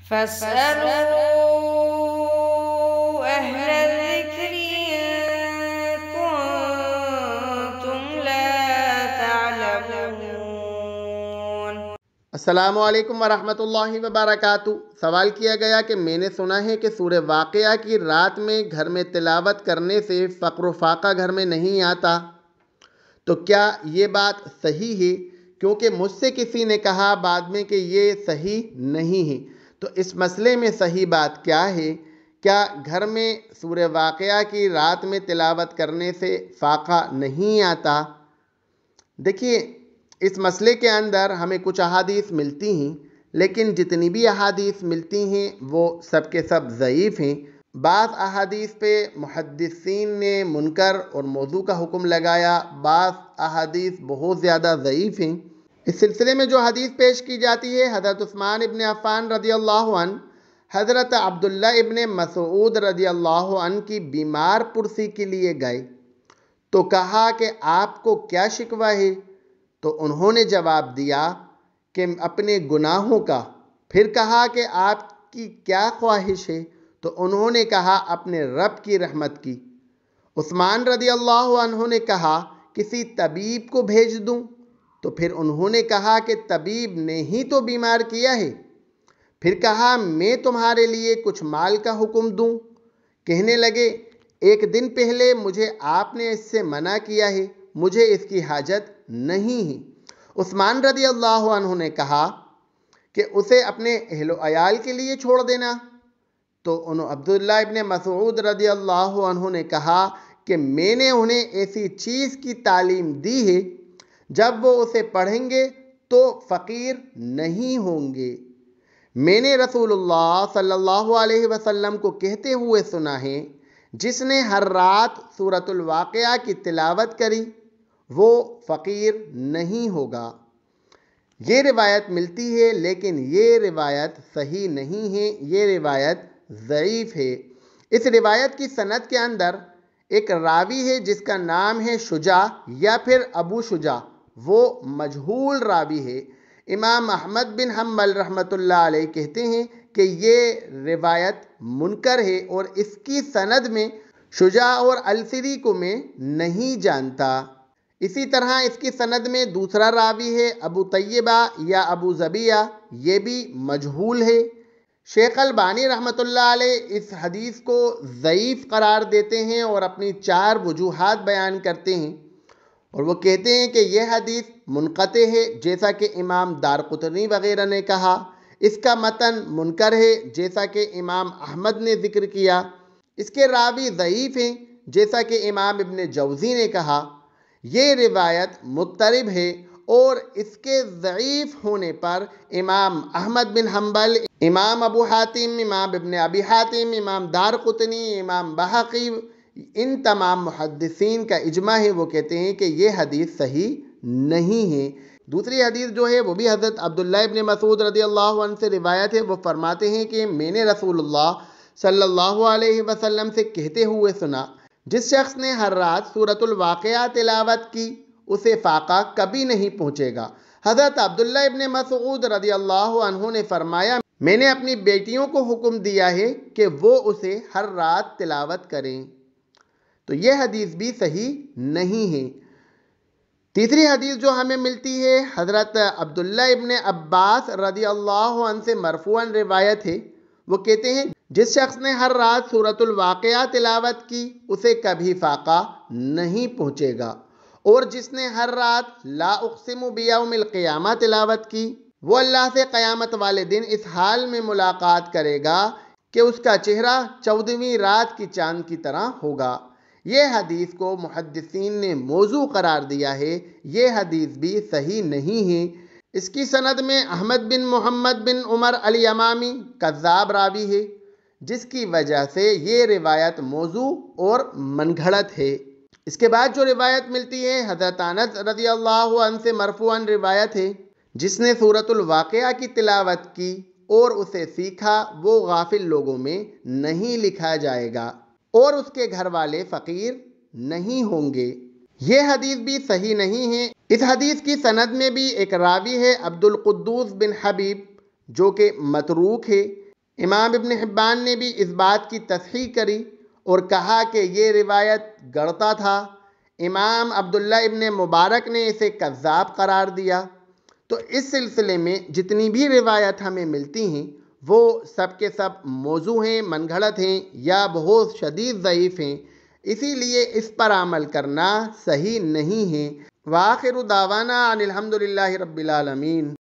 فاسألوا أهل الذكر إن كنتم لا تعلمون۔ السلام علیکم ورحمۃ اللہ وبرکاتہ۔ سوال کیا گیا کہ میں نے سنا ہے کہ سورہ واقعہ کی رات میں گھر میں تلاوت کرنے سے فقر و فاقہ گھر میں نہیں آتا، تو کیا یہ بات صحیح ہے؟ کیونکہ مجھ سے کسی نے کہا بعد میں کہ یہ صحیح نہیں ہے، تو اس مسئلے میں صحیح بات کیا ہے؟ کیا گھر میں سورہ واقعہ کی رات میں تلاوت کرنے سے فاقہ نہیں آتا؟ دیکھیے، اس مسئلے کے اندر ہمیں کچھ احادیث ملتی ہیں، لیکن جتنی بھی احادیث ملتی ہیں وہ سب کے سب ضعیف ہیں۔ بعض احادیث پہ محدثین نے منکر اور موضوع کا حکم لگایا، بعض احادیث بہت زیادہ ضعیف ہیں۔ اس سلسلے میں جو حدیث پیش کی جاتی ہے، حضرت عثمان ابن عفان رضی اللہ عنہ حضرت عبداللہ ابن مسعود رضی اللہ عنہ کی بیمار پرسی کے لیے گئے تو کہا کہ آپ کو کیا شکوہ ہے؟ تو انہوں نے جواب دیا کہ اپنے گناہوں کا۔ پھر کہا کہ آپ کی کیا خواہش ہے؟ تو انہوں نے کہا اپنے رب کی رحمت کی۔ عثمان رضی اللہ عنہ نے کہا کسی طبیب کو بھیج دوں؟ تو پھر انہوں نے کہا کہ طبیب نے ہی تو بیمار کیا ہے۔ پھر کہا میں تمہارے لیے کچھ مال کا حکم دوں؟ کہنے لگے ایک دن پہلے مجھے آپ نے اس سے منع کیا ہے، مجھے اس کی حاجت نہیں ہے۔ عثمان رضی اللہ عنہ نے کہا کہ اسے اپنے اہل و عیال کے لیے چھوڑ دینا۔ تو عبداللہ ابن مسعود رضی اللہ عنہ نے کہا کہ میں نے انہیں ایسی چیز کی تعلیم دی ہے جب وہ اسے پڑھیں گے تو فقیر نہیں ہوں گے۔ میں نے رسول اللہ صلی اللہ علیہ وسلم کو کہتے ہوئے سنا ہے، جس نے ہر رات سورۃ الواقعہ کی تلاوت کری وہ فقیر نہیں ہوگا۔ یہ روایت ملتی ہے، لیکن یہ روایت صحیح نہیں ہے، یہ روایت ضعیف ہے۔ اس روایت کی سند کے اندر ایک راوی ہے جس کا نام ہے شجاع یا پھر ابو شجاع، وہ مجہول راوی ہے۔ امام احمد بن حنبل رحمۃ اللہ علیہ کہتے ہیں کہ یہ روایت منکر ہے اور اس کی سند میں شجاع اور الفری کو میں نہیں جانتا۔ اسی طرح اس کی سند میں دوسرا راوی ہے ابو طیبہ یا ابو ذبیہ، یہ بھی مجہول ہے۔ شیخ البانی رحمۃ اللہ علیہ اس حدیث کو ضعیف قرار دیتے ہیں اور اپنی 4 وجوہات بیان کرتے ہیں، اور وہ کہتے ہیں کہ یہ حدیث منقطع ہے، جیسا کہ امام دارقطنی وغیرہ نے کہا۔ اس کا متن منکر ہے، جیسا کہ امام احمد نے ذکر کیا۔ اس کے راوی ضعیف ہیں، جیسا کہ امام ابن جوزی نے کہا۔ یہ روایت مضطرب ہے، اور اس کے ضعیف ہونے پر امام احمد بن حنبل، امام ابو حاتم، امام ابن ابی حاتم، امام دارقطنی، امام بہقی، ان تمام محدثین کا اجماع ہے، وہ کہتے ہیں کہ یہ حدیث صحیح نہیں ہے۔ دوسری حدیث جو ہے وہ بھی حضرت عبداللہ ابن مسعود رضی اللہ عنہ سے روایت ہے۔ وہ فرماتے ہیں کہ میں نے رسول اللہ صلی اللہ علیہ وسلم سے کہتے ہوئے سنا، جس شخص نے ہر رات سورۃ الواقعہ تلاوت کی اسے فاقہ کبھی نہیں پہنچے گا۔ حضرت عبداللہ ابن مسعود رضی اللہ عنہ نے فرمایا میں نے اپنی بیٹیوں کو حکم دیا ہے کہ وہ اسے ہر رات تلاوت کریں۔ تو یہ حدیث بھی صحیح نہیں ہے۔ تیسری حدیث جو ہمیں ملتی ہے حضرت عبداللہ ابن عباس رضی اللہ عنہ سے مرفوعاً روایت ہے۔ وہ کہتے ہیں جس شخص نے ہر رات سورۃ الواقعہ تلاوت کی اسے کبھی فاقہ نہیں پہنچے گا، اور جس نے ہر رات لا اقسم بیوم القیامہ تلاوت کی وہ اللہ سے قیامت والے دن اس حال میں ملاقات کرے گا کہ اس کا چہرہ 14ویں رات کی چاند کی طرح ہوگا۔ یہ حدیث کو محدثین نے موضوع قرار دیا ہے، یہ حدیث بھی صحیح نہیں ہے۔ اس کی سند میں احمد بن محمد بن عمر الیمامی کذاب راوی ہے، جس کی وجہ سے یہ روایت موضوع اور من گھڑت ہے۔ اس کے بعد جو روایت ملتی ہے حضرت انس رضی اللہ عنہ سے مرفوعاً روایت ہے، جس نے سورۃ الواقعہ کی تلاوت کی اور اسے سیکھا وہ غافل لوگوں میں نہیں لکھا جائے گا، اور اس کے گھر والے فقیر نہیں ہوں گے۔ یہ حدیث بھی صحیح نہیں ہے۔ اس حدیث کی سند میں بھی ایک راوی ہے عبد القدوس بن حبیب، جو کہ متروک ہے۔ امام ابن حبان نے بھی اس بات کی تصحیح کری اور کہا کہ یہ روایت گڑتا تھا۔ امام عبداللہ ابن مبارک نے اسے کذاب قرار دیا۔ تو اس سلسلے میں جتنی بھی روایت ہمیں ملتی ہیں وہ سب کے سب موضوع ہیں، من گھڑت ہیں یا بہت شدید ضعیف ہیں، اسی لیے اس پر عمل کرنا صحیح نہیں ہے۔ وآخر دعوانا ان الحمد للہ رب العالمین۔